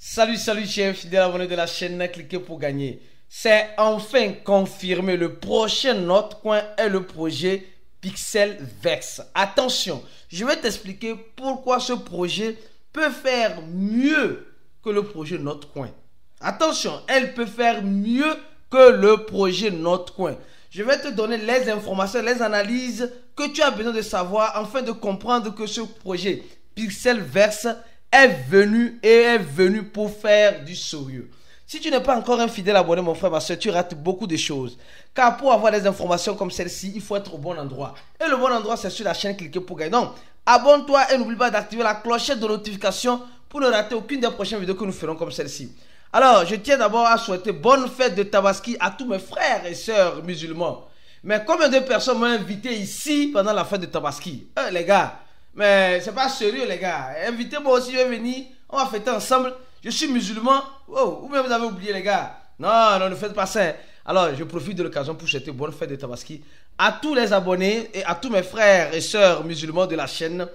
Salut chers fidèles abonnés de la chaîne, cliquez pour gagner. C'est enfin confirmé, le prochain Notcoin est le projet Pixelverse. Attention, je vais t'expliquer pourquoi ce projet peut faire mieux que le projet Notcoin. Attention, elle peut faire mieux que le projet Notcoin. Je vais te donner les informations, les analyses que tu as besoin de savoir afin de comprendre que ce projet Pixelverse est venu pour faire du sérieux. Si tu n'es pas encore un fidèle abonné, mon frère, ma soeur, tu rates beaucoup de choses. Car pour avoir des informations comme celle-ci, il faut être au bon endroit. Et le bon endroit, c'est sur la chaîne Cliquez pour gagner. Donc, abonne-toi et n'oublie pas d'activer la clochette de notification pour ne rater aucune des prochaines vidéos que nous ferons comme celle-ci. Alors, je tiens d'abord à souhaiter bonne fête de Tabaski à tous mes frères et sœurs musulmans. Mais combien de personnes m'ont invité ici pendant la fête de Tabaski? Les gars, mais c'est pas sérieux les gars. Invitez-moi aussi, je vais venir, on va fêter ensemble. Je suis musulman. Oh, ou même vous avez oublié les gars. Non, ne faites pas ça. Alors, je profite de l'occasion pour souhaiter bonne fête de Tabaski à tous les abonnés et à tous mes frères et sœurs musulmans de la chaîne.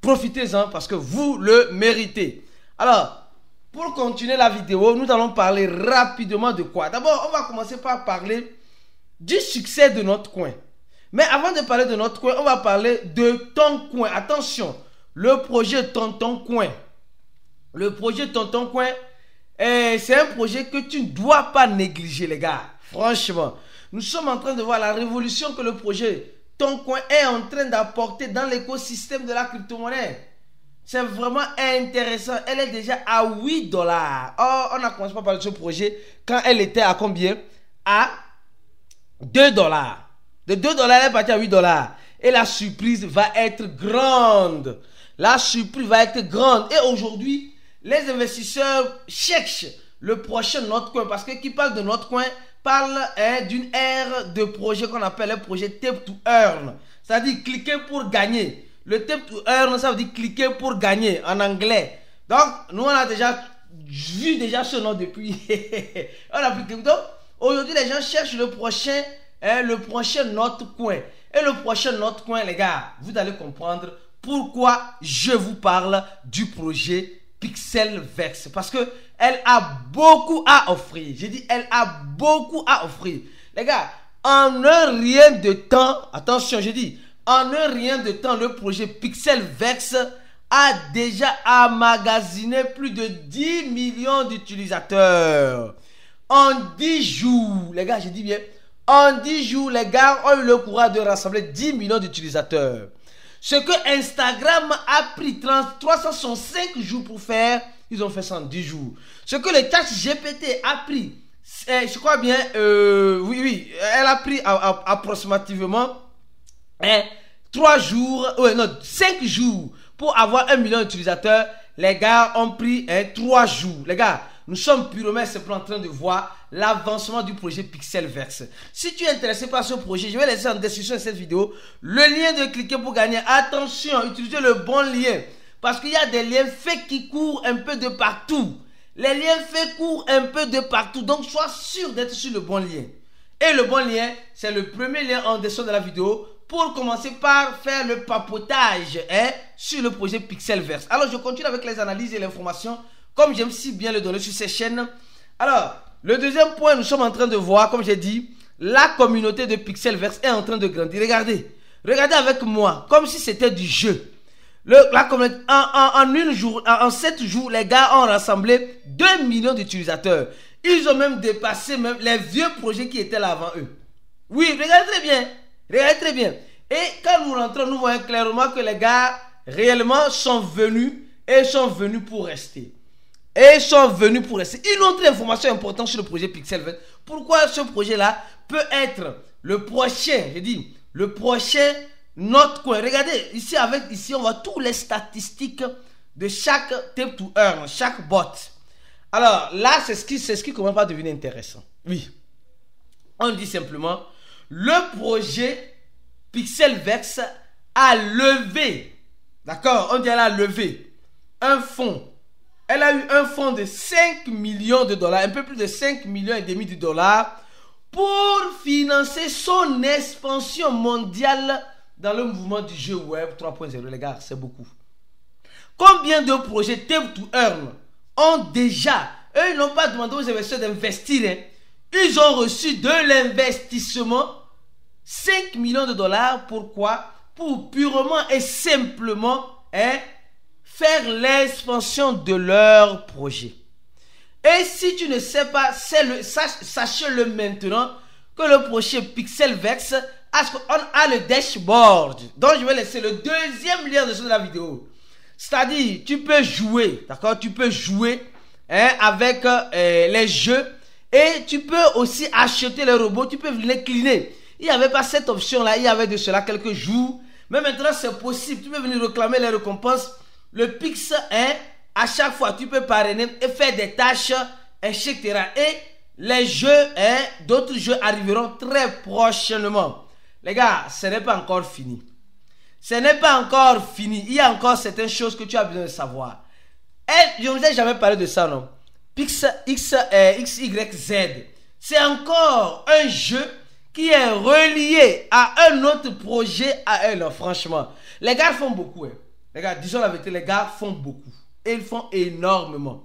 Profitez-en parce que vous le méritez. Alors, pour continuer la vidéo, nous allons parler rapidement de quoi? D'abord, on va commencer par parler du succès de Notcoin. Mais avant de parler de Notcoin, on va parler de Toncoin. Attention, le projet Tontoncoin. Le projet Tontoncoin, c'est un projet que tu ne dois pas négliger, les gars. Franchement, nous sommes en train de voir la révolution que le projet Toncoin est en train d'apporter dans l'écosystème de la crypto-monnaie. C'est vraiment intéressant. Elle est déjà à 8 $. Oh, on a commencé par parler de ce projet quand elle était à combien? À 2 $. De 2 $, elle est partie à 8 $. Et la surprise va être grande. La surprise va être grande. Et aujourd'hui, les investisseurs cherchent le prochain Notcoin. Parce que qui parle de Notcoin parle d'une ère de projet qu'on appelle le projet Tap to Earn. C'est-à-dire cliquer pour gagner. Le Tap to Earn, ça veut dire cliquer pour gagner en anglais. Donc, nous, on a déjà vu ce nom depuis. On a pris donc, aujourd'hui, les gens cherchent le prochain Notcoin. Et le prochain Notcoin, les gars, vous allez comprendre pourquoi je vous parle du projet Pixelverse. Parce que elle a beaucoup à offrir. J'ai dit, elle a beaucoup à offrir. Les gars, en un rien de temps, attention, j'ai dit, en un rien de temps, le projet Pixelverse a déjà emmagasiné plus de 10 millions d'utilisateurs. En 10 jours, les gars, j'ai dit bien, en 10 jours, les gars ont eu le courage de rassembler 10 millions d'utilisateurs. Ce que Instagram a pris 365 jours pour faire, ils ont fait ça en 10 jours. Ce que le ChatGPT a pris, je crois bien, elle a pris approximativement 5 jours pour avoir 1 million d'utilisateurs. Les gars ont pris 3 jours. Les gars, nous sommes purement simplement en train de voir l'avancement du projet Pixelverse. Si tu es intéressé par ce projet, je vais laisser en description de cette vidéo le lien de cliquer pour gagner. Attention, utilisez le bon lien. Parce qu'il y a des liens fake qui courent un peu de partout. Les liens fake courent un peu de partout. Donc, sois sûr d'être sur le bon lien. Et le bon lien, c'est le premier lien en description de la vidéo pour commencer par faire le papotage sur le projet Pixelverse. Alors, je continue avec les analyses et l'information comme j'aime si bien le donner sur ces chaînes. Alors, le deuxième point, nous sommes en train de voir, comme j'ai dit, la communauté de Pixelverse est en train de grandir. Regardez avec moi, comme si c'était du jeu. La communauté, en 7 jours, les gars ont rassemblé 2 millions d'utilisateurs. Ils ont même dépassé les vieux projets qui étaient là avant eux. Oui, regardez très bien. Et quand nous rentrons, nous voyons clairement que les gars, réellement, sont venus pour rester. Une autre information importante sur le projet Pixelverse. Pourquoi ce projet-là peut être le prochain, le prochain Notcoin. Regardez, ici, on voit toutes les statistiques de chaque Tap to Earn, chaque bot. Alors, là, c'est ce qui commence à devenir intéressant. Oui. On dit simplement, le projet Pixelverse a levé, d'accord, on dit elle a levé un fonds. Elle a eu un fonds de 5 millions de $, un peu plus de 5 millions et demi de dollars pour financer son expansion mondiale dans le mouvement du jeu web 3.0. Les gars, c'est beaucoup. Combien de projets Tap to Earn ont déjà, eux, ils n'ont pas demandé aux investisseurs d'investir. Hein. Ils ont reçu de l'investissement 5 millions de dollars. Pourquoi? Pour purement et simplement faire l'expansion de leur projet. Et si tu ne sais pas, sachez-le maintenant que le projet Pixelvex a le dashboard. Donc je vais laisser le deuxième lien de la vidéo. C'est-à-dire, tu peux jouer, d'accord? Tu peux jouer avec les jeux et tu peux aussi acheter les robots. Tu peux venir cleaner. Il n'y avait pas cette option-là, il y avait de cela quelques jours. Mais maintenant, c'est possible. Tu peux venir réclamer les récompenses. Le Pix, à chaque fois, tu peux parrainer et faire des tâches, etc. Et les jeux, d'autres jeux arriveront très prochainement. Les gars, ce n'est pas encore fini. Ce n'est pas encore fini. Il y a encore certaines choses que tu as besoin de savoir. Et je ne vous ai jamais parlé de ça, non? Pix XYZ. C'est encore un jeu qui est relié à un autre projet à elle, franchement. Les gars font beaucoup. Les gars, disons la vérité, les gars font beaucoup. Et ils font énormément.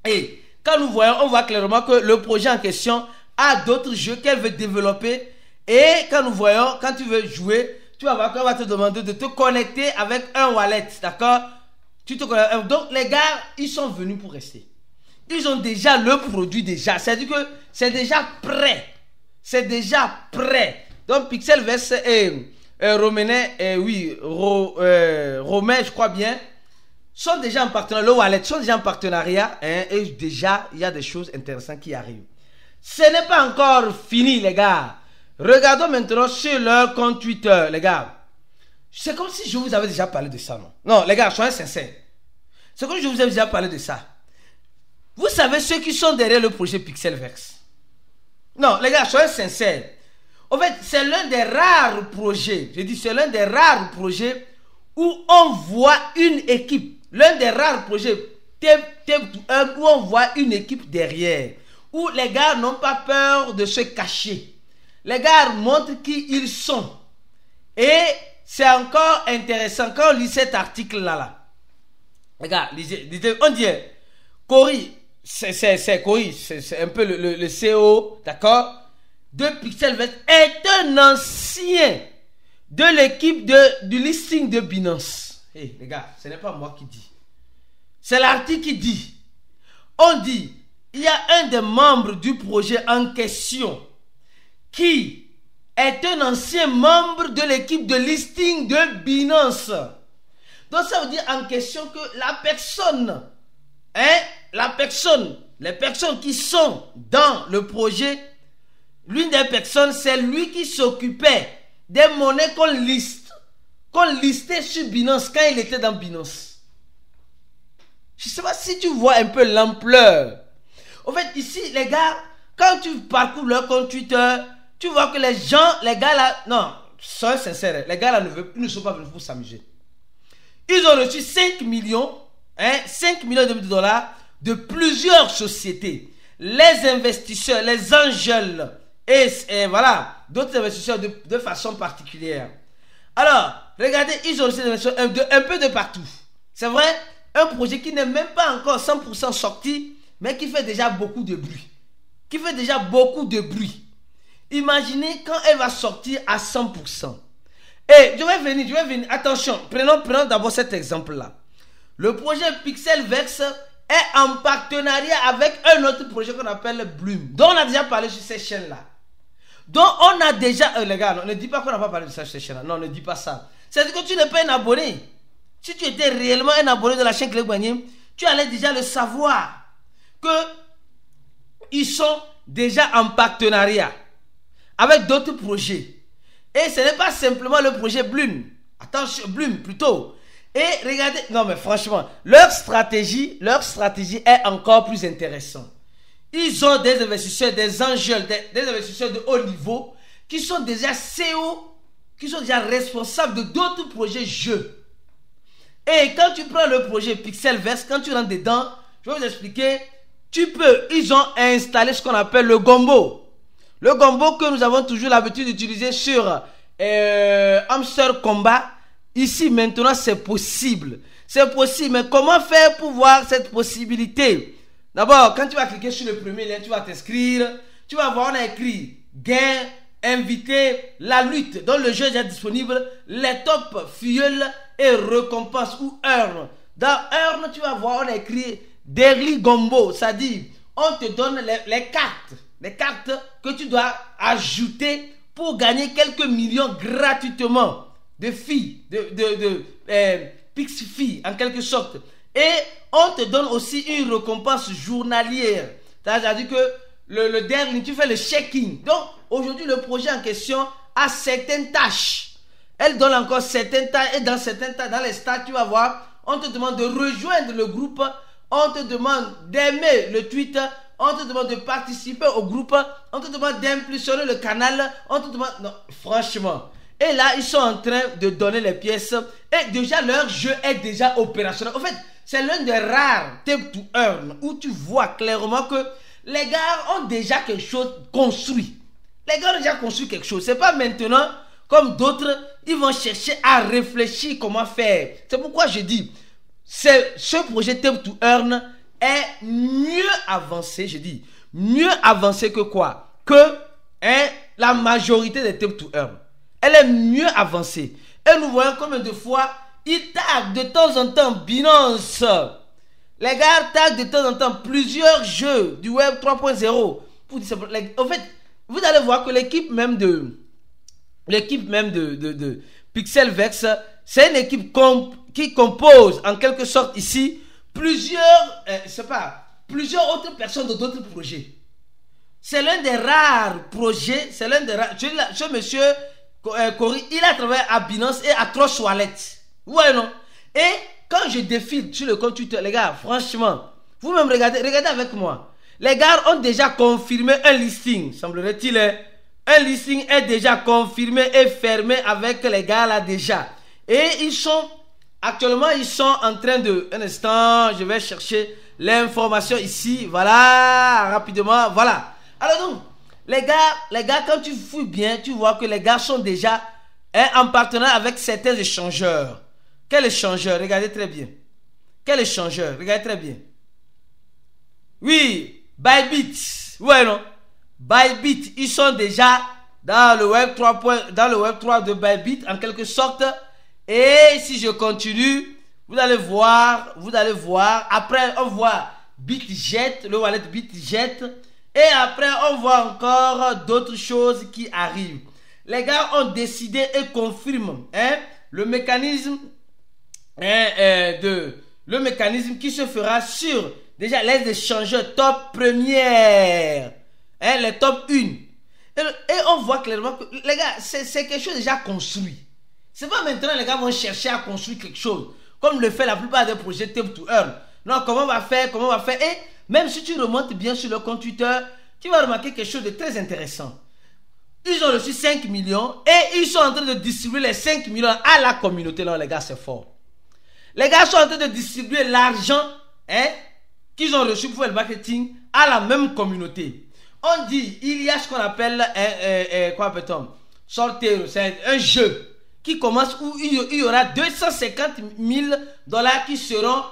Et quand nous voyons, on voit clairement que le projet en question a d'autres jeux qu'elle veut développer. Et quand nous voyons, quand tu veux jouer, tu vas voir qu'on va te demander de te connecter avec un wallet, d'accord? Donc les gars, ils sont venus pour rester. Ils ont déjà le produit déjà. C'est-à-dire que c'est déjà prêt. C'est déjà prêt. Donc Pixelvex et Romain, je crois bien, sont déjà en partenariat. Le wallet sont déjà en partenariat. Et déjà, il y a des choses intéressantes qui arrivent. Ce n'est pas encore fini, les gars. Regardons maintenant sur leur compte Twitter, les gars. C'est comme si je vous avais déjà parlé de ça, non? Non, les gars, soyez sincères. C'est comme si je vous avais déjà parlé de ça. Vous savez ceux qui sont derrière le projet Pixelvex? Non, les gars, soyez sincères. En fait, c'est l'un des rares projets, je dis c'est l'un des rares projets où on voit une équipe. L'un des rares projets où on voit une équipe derrière. Où les gars n'ont pas peur de se cacher. Les gars montrent qui ils sont. Et c'est encore intéressant quand on lit cet article-là. Les gars, lisez, on dit, Cory, c'est Cory, c'est un peu le CEO, d'accord, de Pixelvex, est un ancien de l'équipe du listing de Binance. Hey, les gars, ce n'est pas moi qui dis. C'est l'article qui dit. On dit, il y a un des membres du projet en question qui est un ancien membre de l'équipe de listing de Binance. Donc ça veut dire en question que les personnes qui sont dans le projet, l'une des personnes, c'est lui qui s'occupait des monnaies qu'on listait sur Binance quand il était dans Binance. Je ne sais pas si tu vois un peu l'ampleur. En fait, ici, les gars, quand tu parcours leur compte Twitter, tu vois que les gars là, non, soyez sincères, les gars là ne sont pas venus pour s'amuser. Ils ont reçu 5 millions de dollars de plusieurs sociétés. Les investisseurs, les angels et voilà, d'autres investisseurs de façon particulière. Alors, regardez, ils ont reçu des investisseurs un peu de partout. C'est vrai, un projet qui n'est même pas encore 100% sorti, mais qui fait déjà beaucoup de bruit. Imaginez quand elle va sortir à 100%. Et je vais venir. Attention, prenons d'abord cet exemple-là. Le projet Pixelvex est en partenariat avec un autre projet qu'on appelle Bloom, dont on a déjà parlé sur ces chaînes-là. Donc on a déjà... les gars, ne dis pas qu'on n'a pas parlé de ça sur ces chaînes-là. Non, ne dis pas ça. C'est-à-dire que tu n'es pas un abonné. Si tu étais réellement un abonné de la chaîne Clé Guanyin, tu allais déjà le savoir. Qu'ils sont déjà en partenariat avec d'autres projets. Et ce n'est pas simplement le projet Bloom. Attention, Bloom plutôt. Et regardez, non mais franchement, leur stratégie est encore plus intéressante. Ils ont des investisseurs, des angels, des investisseurs de haut niveau qui sont déjà CEO, qui sont déjà responsables de d'autres projets jeux. Et quand tu prends le projet Pixelvex, quand tu rentres dedans, je vais vous expliquer, ils ont installé ce qu'on appelle le gombo. Le gombo que nous avons toujours l'habitude d'utiliser sur Hamster Combat. Ici maintenant c'est possible. C'est possible, mais comment faire pour voir cette possibilité? D'abord, quand tu vas cliquer sur le premier lien, tu vas t'inscrire. Tu vas voir, on a écrit gain, invité, la lutte. Dans le jeu est déjà disponible, les top fuel et récompense ou earn. Dans earn, tu vas voir, on a écrit daily gombo. C'est-à-dire, on te donne les cartes que tu dois ajouter pour gagner quelques millions gratuitement de filles, Pixie en quelque sorte. Et on te donne aussi une récompense journalière. C'est-à-dire que le dernier, tu fais le check-in. Donc, aujourd'hui, le projet en question a certaines tâches. Elle donne encore certaines tâches. Et dans certaines tâches, dans les stats, tu vas voir, on te demande de rejoindre le groupe. On te demande d'aimer le tweet. On te demande de participer au groupe. On te demande d'impulsionner le canal. On te demande... Non, franchement. Et là, ils sont en train de donner les pièces. Et déjà, leur jeu est déjà opérationnel. En fait, c'est l'un des rares Tape to Earn où tu vois clairement que les gars ont déjà quelque chose construit. Les gars ont déjà construit quelque chose. C'est pas maintenant, comme d'autres, ils vont chercher à réfléchir comment faire. C'est pourquoi je dis, ce projet Tape to Earn est mieux avancé, je dis, mieux avancé que quoi? Que la majorité des Tape to Earn. Elle est mieux avancée. Et nous voyons combien de fois ils taguent de temps en temps Binance. Les gars taguent de temps en temps plusieurs jeux du web 3.0. En fait, vous allez voir que l'équipe même de Pixelvex, c'est une équipe qui compose en quelque sorte ici plusieurs autres personnes de d'autres projets. C'est l'un des rares projets, ce monsieur Cory, il a travaillé à Binance et à Trust Wallet. Ouais, non? Et quand je défile sur le compte Twitter, les gars, franchement, vous-même regardez avec moi. Les gars ont déjà confirmé un listing, semblerait-il. Un listing est déjà confirmé et fermé avec les gars là déjà. Et actuellement, ils sont en train de... Un instant, je vais chercher l'information ici. Voilà, rapidement, voilà. Alors donc, les gars, quand tu fouilles bien, tu vois que les gars sont déjà en partenariat avec certains échangeurs. Quel échangeur? Regardez très bien. Quel échangeur? Regardez très bien. Oui, Bybit. Ouais, non? Bybit, ils sont déjà dans le Web 3, dans le Web 3 de Bybit, en quelque sorte. Et si je continue, vous allez voir. Après, on voit BitJet, le wallet BitJet. Et après, on voit encore d'autres choses qui arrivent. Les gars ont décidé et confirment le mécanisme le mécanisme qui se fera sur déjà les échangeurs top première, les top 1. Et on voit clairement que les gars, c'est quelque chose déjà construit. C'est pas maintenant les gars vont chercher à construire quelque chose comme le fait la plupart des projets Tape to Earn. Non, comment on va faire? Et même si tu remontes bien sur le compte Twitter, tu vas remarquer quelque chose de très intéressant. Ils ont reçu 5 millions et ils sont en train de distribuer les 5 millions à la communauté. Non, les gars, c'est fort. Les gars sont en train de distribuer l'argent qu'ils ont reçu pour faire le marketing à la même communauté. On dit, il y a ce qu'on appelle quoi appelle-t-on? Sortero, c'est un jeu qui commence où il y aura 250 000 $ qui seront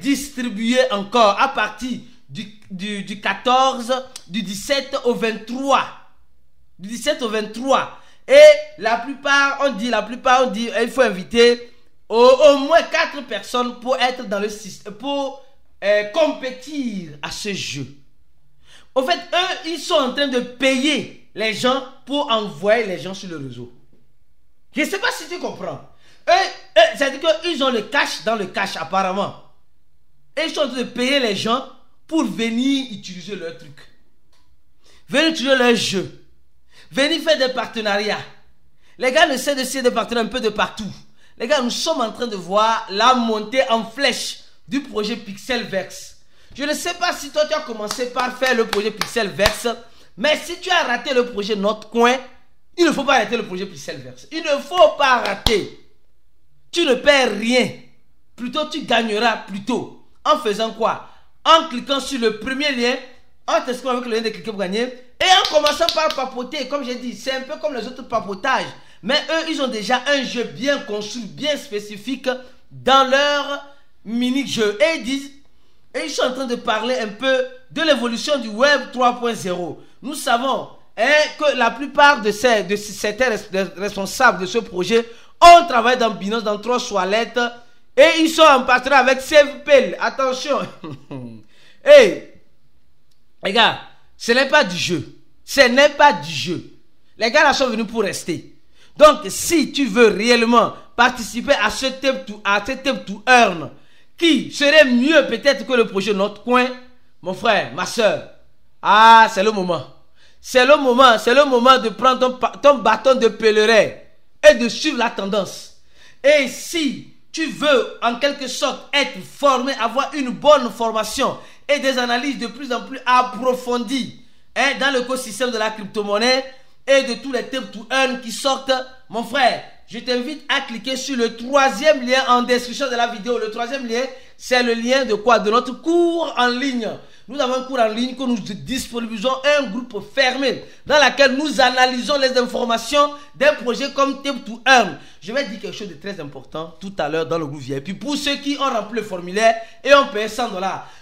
distribués encore à partir du 14, du 17 au 23. Du 17 au 23. Et la plupart, on dit, il faut inviter au moins 4 personnes pour être dans le système, pour compétir à ce jeu. En fait, eux, ils sont en train de payer les gens pour envoyer les gens sur le réseau. Je ne sais pas si tu comprends. C'est-à-dire qu'ils ont le cash dans le cash, apparemment. Et ils sont en train de payer les gens pour venir utiliser leur truc. Venir utiliser leur jeu. Venir faire des partenariats. Les gars essaient de faire des partenariats un peu de partout. Les gars, nous sommes en train de voir la montée en flèche du projet Pixelvex. Je ne sais pas si toi tu as commencé par faire le projet Pixelvex, mais si tu as raté le projet Notre Coin, il ne faut pas arrêter le projet Pixelvex. Il ne faut pas rater. Tu ne perds rien. Plutôt tu gagneras plutôt. En faisant quoi? En cliquant sur le premier lien, en t'inscrivant avec le lien de cliquer pour gagner, et en commençant par papoter. Comme j'ai dit, c'est un peu comme les autres papotages. Mais eux, ils ont déjà un jeu bien construit, bien spécifique dans leur mini-jeux. Et ils sont en train de parler un peu de l'évolution du Web 3.0. Nous savons que la plupart de certains responsables de ce projet ont travaillé dans Binance, dans 3 toilettes, et ils sont en partenariat avec SafePay. Attention. Hey, les gars, ce n'est pas du jeu. Ce n'est pas du jeu. Les gars là sont venus pour rester. Donc, si tu veux réellement participer à ce Tape to Earn, qui serait mieux peut-être que le projet Notre Coin, mon frère, ma soeur, c'est le moment. C'est le moment de prendre ton bâton de pèlerin et de suivre la tendance. Et si tu veux en quelque sorte être formé, avoir une bonne formation et des analyses de plus en plus approfondies dans l'écosystème de la crypto-monnaie et de tous les Tape to Earn qui sortent, mon frère, je t'invite à cliquer sur le 3e lien en description de la vidéo. Le 3e lien, c'est le lien de quoi? De notre cours en ligne. Nous avons un cours en ligne que nous disponibilisons, un groupe fermé dans lequel nous analysons les informations d'un projet comme Tape to Earn. Je vais dire quelque chose de très important tout à l'heure dans le groupe VIP pour ceux qui ont rempli le formulaire et ont payé $100.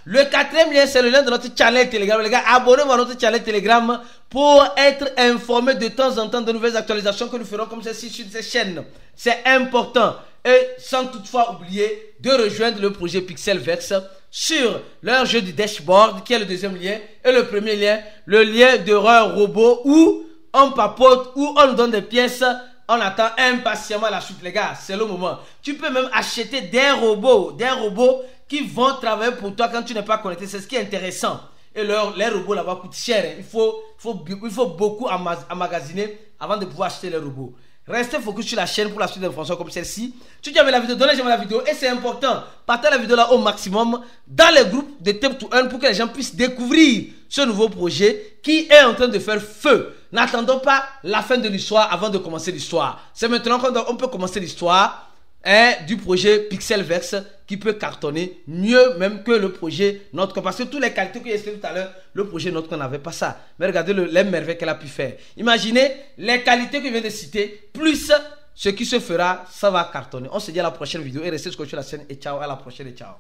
Le 4e lien, c'est le lien de notre channel Telegram. Les gars, abonnez-vous à notre channel Telegram pour être informé de temps en temps de nouvelles actualisations que nous ferons comme ceci sur cette chaîne. C'est important. Et sans toutefois oublier de rejoindre le projet Pixelverse sur leur jeu du dashboard qui est le 2e lien, et le 1er lien, le lien d'horreur robot où on papote, où on nous donne des pièces, on attend impatiemment la suite. Les gars, c'est le moment. Tu peux même acheter des robots qui vont travailler pour toi quand tu n'es pas connecté. C'est ce qui est intéressant. Et les robots là-bas coûtent cher. Il faut beaucoup emmagasiner avant de pouvoir acheter les robots. Restez focus sur la chaîne pour la suite d'informations comme celle-ci. Si tu as aimé la vidéo, donnez j'aime la vidéo. Et c'est important, partagez la vidéo là au maximum dans les groupes de Tape to Earn pour que les gens puissent découvrir ce nouveau projet qui est en train de faire feu. N'attendons pas la fin de l'histoire avant de commencer l'histoire. C'est maintenant qu'on peut commencer l'histoire du projet Pixelverse qui peut cartonner mieux même que le projet Notre Coin. Parce que toutes les qualités que j'ai expliquées tout à l'heure, le projet Notre Coin n'avait pas ça. Mais regardez les merveilles qu'elle a pu faire. Imaginez les qualités que je viens de citer, plus ce qui se fera, ça va cartonner. On se dit à la prochaine vidéo et restez scotchés sur la chaîne et ciao, à la prochaine et ciao.